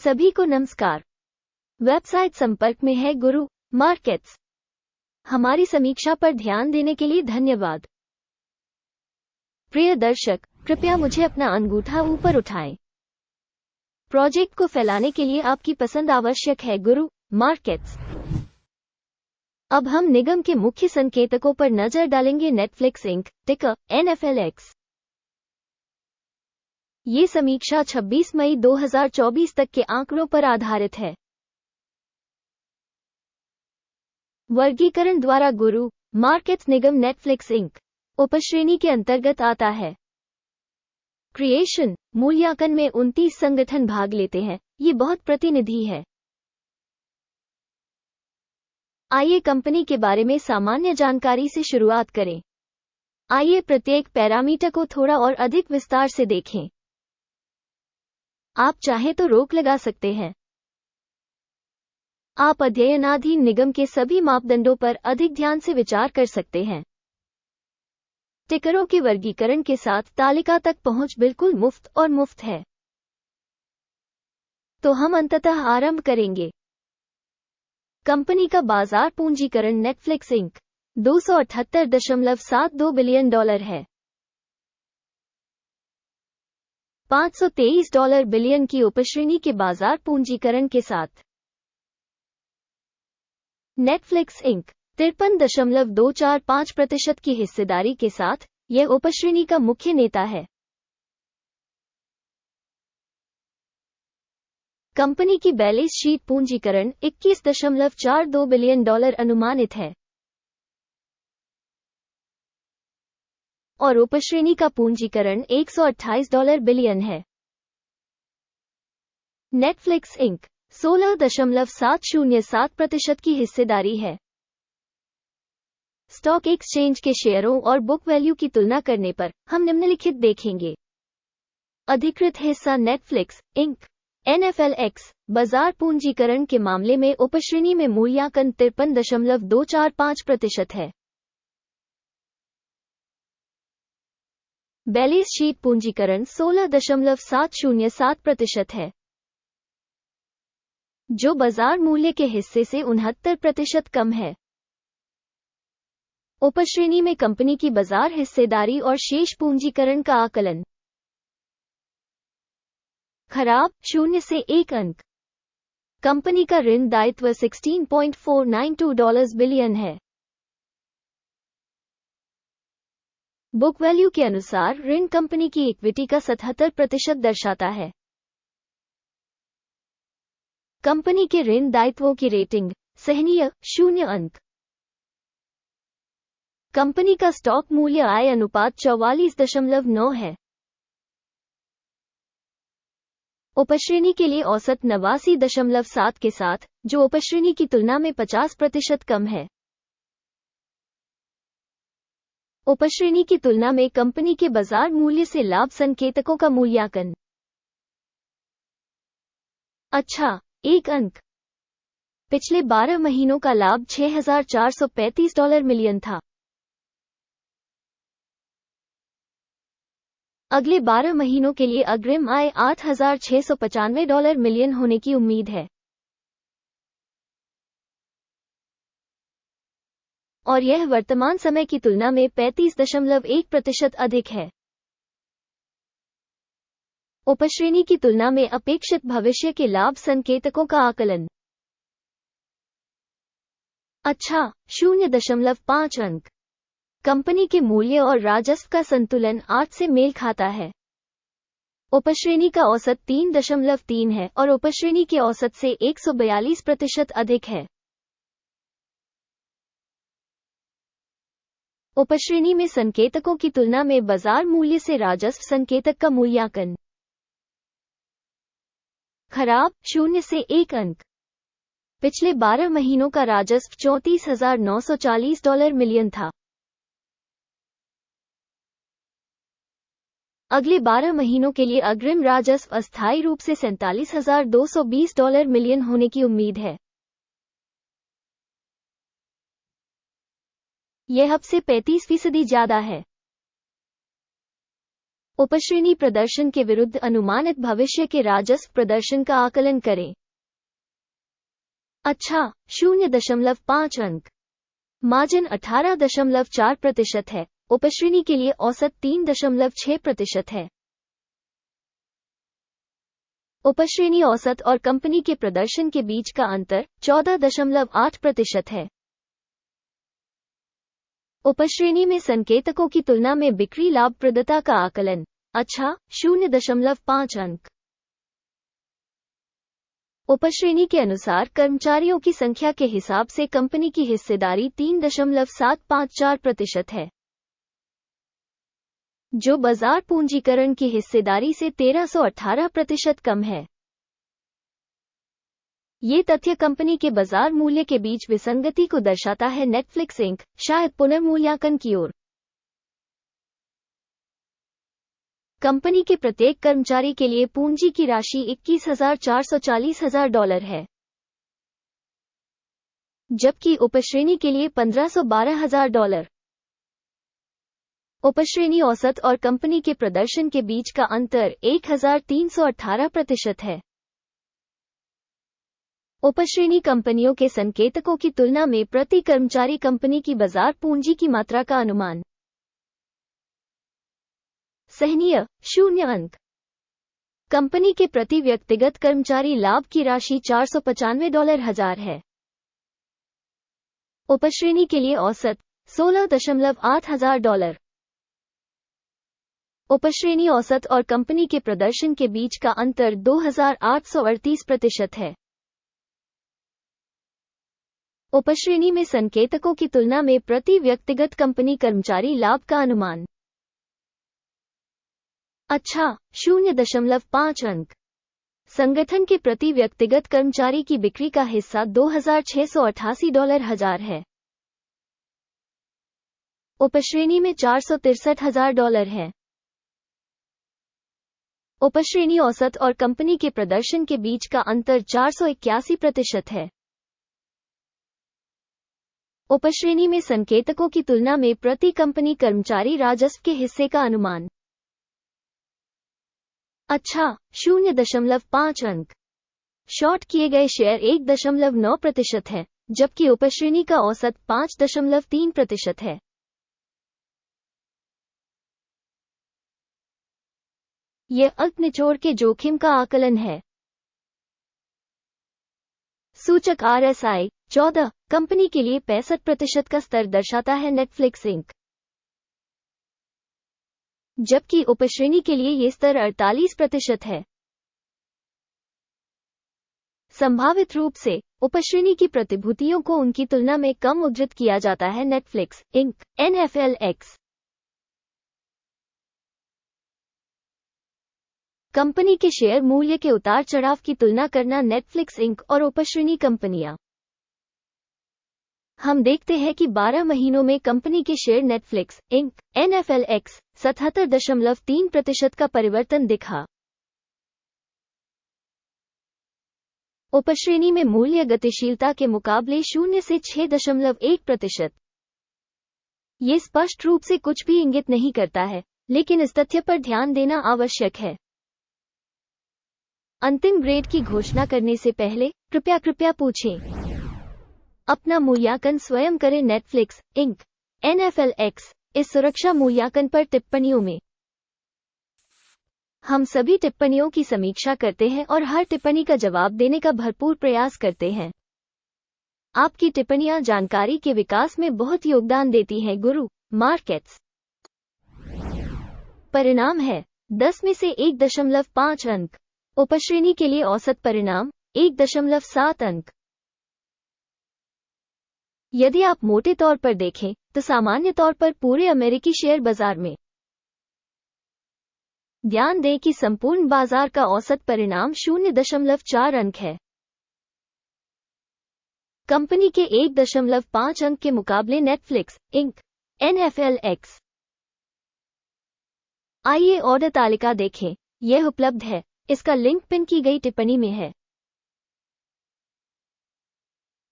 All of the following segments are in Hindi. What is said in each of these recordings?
सभी को नमस्कार। वेबसाइट संपर्क में है गुरु मार्केट्स। हमारी समीक्षा पर ध्यान देने के लिए धन्यवाद। प्रिय दर्शक, कृपया मुझे अपना अंगूठा ऊपर उठाएं। प्रोजेक्ट को फैलाने के लिए आपकी पसंद आवश्यक है गुरु मार्केट्स। अब हम निगम के मुख्य संकेतकों पर नजर डालेंगे। नेटफ्लिक्स इंक, टिकर NFLX। ये समीक्षा 26 मई 2024 तक के आंकड़ों पर आधारित है। वर्गीकरण द्वारा गुरु मार्केट्स निगम नेटफ्लिक्स इंक उपश्रेणी के अंतर्गत आता है। क्रिएशन मूल्यांकन में 29 संगठन भाग लेते हैं। ये बहुत प्रतिनिधि है। आइए कंपनी के बारे में सामान्य जानकारी से शुरुआत करें। आइए प्रत्येक पैरामीटर को थोड़ा और अधिक विस्तार से देखें। आप चाहें तो रोक लगा सकते हैं। आप अध्ययनाधीन निगम के सभी मापदंडों पर अधिक ध्यान से विचार कर सकते हैं। टिकरों के वर्गीकरण के साथ तालिका तक पहुंच बिल्कुल मुफ्त और मुफ्त है। तो हम अंततः आरंभ करेंगे। कंपनी का बाजार पूंजीकरण नेटफ्लिक्स इंक $278.72 बिलियन है। $523 बिलियन की उपश्रेणी के बाजार पूंजीकरण के साथ नेटफ्लिक्स इंक 53.245% की हिस्सेदारी के साथ यह उपश्रेणी का मुख्य नेता है। कंपनी की बैलेंस शीट पूंजीकरण $21.42 बिलियन अनुमानित है और उपश्रेणी का पूंजीकरण $128 बिलियन है। नेटफ्लिक्स इंक 16.707% की हिस्सेदारी है। स्टॉक एक्सचेंज के शेयरों और बुक वैल्यू की तुलना करने पर हम निम्नलिखित देखेंगे। अधिकृत हिस्सा नेटफ्लिक्स इंक NFLX बाजार पूंजीकरण के मामले में उपश्रेणी में मूल्यांकन 53.245% है। बैलेंस शीट पूंजीकरण 16.707% है, जो बाजार मूल्य के हिस्से से 69% कम है। उपश्रेणी में कंपनी की बाजार हिस्सेदारी और शेष पूंजीकरण का आकलन। खराब 0 से 1 अंक। कंपनी का ऋण दायित्व $16.492 बिलियन है। बुक वैल्यू के अनुसार ऋण कंपनी की इक्विटी का 77% दर्शाता है। कंपनी के ऋण दायित्वों की रेटिंग सहनीय 0 अंक। कंपनी का स्टॉक मूल्य आय अनुपात 44.9 है। उपश्रेणी के लिए औसत 89.7 के साथ, जो उपश्रेणी की तुलना में 50% कम है। उपश्रेणी की तुलना में कंपनी के बाजार मूल्य से लाभ संकेतकों का मूल्यांकन। अच्छा, 1 अंक। पिछले 12 महीनों का लाभ $6,435 मिलियन था। अगले 12 महीनों के लिए अग्रिम आय $8,695 मिलियन होने की उम्मीद है और यह वर्तमान समय की तुलना में 35.1% अधिक है। उपश्रेणी की तुलना में अपेक्षित भविष्य के लाभ संकेतकों का आकलन। अच्छा, 0.5 अंक। कंपनी के मूल्य और राजस्व का संतुलन 8 से मेल खाता है। उपश्रेणी का औसत 3.3 है और उपश्रेणी के औसत से 142% अधिक है। उपश्रेणी में संकेतकों की तुलना में बाजार मूल्य से राजस्व संकेतक का मूल्यांकन। खराब 0 से 1 अंक। पिछले 12 महीनों का राजस्व $34,940 मिलियन था। अगले 12 महीनों के लिए अग्रिम राजस्व अस्थायी रूप से $47,220 मिलियन होने की उम्मीद है। यह अब से 35% ज्यादा है। उपश्रेणी प्रदर्शन के विरुद्ध अनुमानित भविष्य के राजस्व प्रदर्शन का आकलन करें। अच्छा, 0.5 अंक। मार्जिन 18.4% है। उपश्रेणी के लिए औसत 3.6% है। उपश्रेणी औसत और कंपनी के प्रदर्शन के बीच का अंतर 14.8% है। उपश्रेणी में संकेतकों की तुलना में बिक्री लाभप्रदता का आकलन। अच्छा, 0.5 अंक। उपश्रेणी के अनुसार कर्मचारियों की संख्या के हिसाब से कंपनी की हिस्सेदारी 3.754% है, जो बाजार पूंजीकरण की हिस्सेदारी से 1318% कम है। ये तथ्य कंपनी के बाजार मूल्य के बीच विसंगति को दर्शाता है। नेटफ्लिक्स इंक शायद पुनर्मूल्यांकन की ओर। कंपनी के प्रत्येक कर्मचारी के लिए पूंजी की राशि $21,440,000 है, जबकि उपश्रेणी के लिए $15,12,000। उपश्रेणी औसत और कंपनी के प्रदर्शन के बीच का अंतर 1318% है। उपश्रेणी कंपनियों के संकेतकों की तुलना में प्रति कर्मचारी कंपनी की बाजार पूंजी की मात्रा का अनुमान। सहनीय 0 अंक। कंपनी के प्रति व्यक्तिगत कर्मचारी लाभ की राशि $495,000 है। उपश्रेणी के लिए औसत $16,800। उपश्रेणी औसत और कंपनी के प्रदर्शन के बीच का अंतर 2,838% है। उपश्रेणी में संकेतकों की तुलना में प्रति व्यक्तिगत कंपनी कर्मचारी लाभ का अनुमान। अच्छा, 0.5 अंक। संगठन के प्रति व्यक्तिगत कर्मचारी की बिक्री का हिस्सा $2,688 है। उपश्रेणी में $463,000 है। उपश्रेणी औसत और कंपनी के प्रदर्शन के बीच का अंतर 481% है। उपश्रेणी में संकेतकों की तुलना में प्रति कंपनी कर्मचारी राजस्व के हिस्से का अनुमान। अच्छा, 0.5 अंक। शॉर्ट किए गए शेयर 1.9% है, जबकि उपश्रेणी का औसत 5.3% है। यह अल्प निचोड़ के जोखिम का आकलन है। सूचक RSI 14 कंपनी के लिए 65% का स्तर दर्शाता है। नेटफ्लिक्स इंक, जबकि उपश्रेणी के लिए यह स्तर 48% है। संभावित रूप से उपश्रेणी की प्रतिभूतियों को उनकी तुलना में कम उद्धृत किया जाता है। Netflix Inc NFLX। कंपनी के शेयर मूल्य के उतार चढ़ाव की तुलना करना। नेटफ्लिक्स इंक और उपश्रेणी कंपनियां। हम देखते हैं कि 12 महीनों में कंपनी के शेयर नेटफ्लिक्स इंक NFLX 77.3% का परिवर्तन दिखा। उपश्रेणी में मूल्य गतिशीलता के मुकाबले 0 से 6.1%। ये स्पष्ट रूप से कुछ भी इंगित नहीं करता है, लेकिन इस तथ्य पर ध्यान देना आवश्यक है। अंतिम ग्रेड की घोषणा करने से पहले कृपया पूछें। अपना मूल्यांकन स्वयं करें। नेटफ्लिक्स इंक NFLX इस सुरक्षा मूल्यांकन पर टिप्पणियों में हम सभी टिप्पणियों की समीक्षा करते हैं और हर टिप्पणी का जवाब देने का भरपूर प्रयास करते हैं। आपकी टिप्पणियां जानकारी के विकास में बहुत योगदान देती हैं। गुरु मार्केट्स परिणाम है 10 में से 1.5 अंक। उपश्रेणी के लिए औसत परिणाम 1.7 अंक। यदि आप मोटे तौर पर देखें तो सामान्य तौर पर पूरे अमेरिकी शेयर बाजार में ध्यान दें कि संपूर्ण बाजार का औसत परिणाम 0.4 अंक है। कंपनी के 1.5 अंक के मुकाबले नेटफ्लिक्स इंक NFLX। आइए ऑर्डर तालिका देखें। यह उपलब्ध है। इसका लिंक पिन की गई टिप्पणी में है।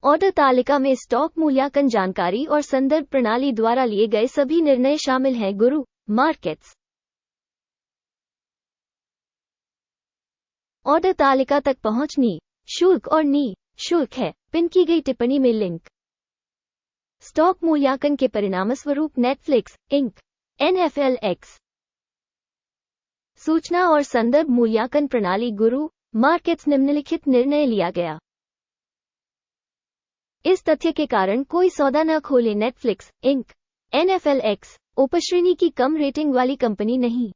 ऑर्डर तालिका में स्टॉक मूल्यांकन जानकारी और संदर्भ प्रणाली द्वारा लिए गए सभी निर्णय शामिल हैं। गुरु मार्केट्स ऑर्डर तालिका तक पहुंचनी शुल्क और नी शुल्क है। पिन की गई टिप्पणी में लिंक। स्टॉक मूल्यांकन के परिणामस्वरूप नेटफ्लिक्स इंक NFLX सूचना और संदर्भ मूल्यांकन प्रणाली गुरु मार्केट्स निम्नलिखित निर्णय लिया गया। इस तथ्य के कारण कोई सौदा न खोले। नेटफ्लिक्स इंक NFLX उपश्रेणी की कम रेटिंग वाली कंपनी नहीं।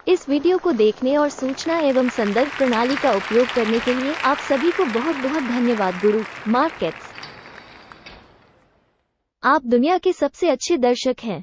इस वीडियो को देखने और सूचना एवं संदर्भ प्रणाली का उपयोग करने के लिए आप सभी को बहुत बहुत धन्यवाद। गुरु मार्केट्स, आप दुनिया के सबसे अच्छे दर्शक हैं।